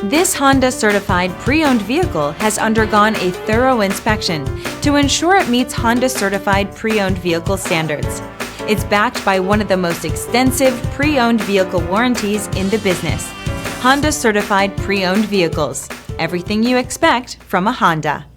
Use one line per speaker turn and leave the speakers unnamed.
This Honda certified pre-owned vehicle has undergone a thorough inspection to ensure it meets Honda certified pre-owned vehicle standards. It's backed by one of the most extensive pre-owned vehicle warranties in the business. Honda certified pre-owned vehicles. Everything you expect from a Honda.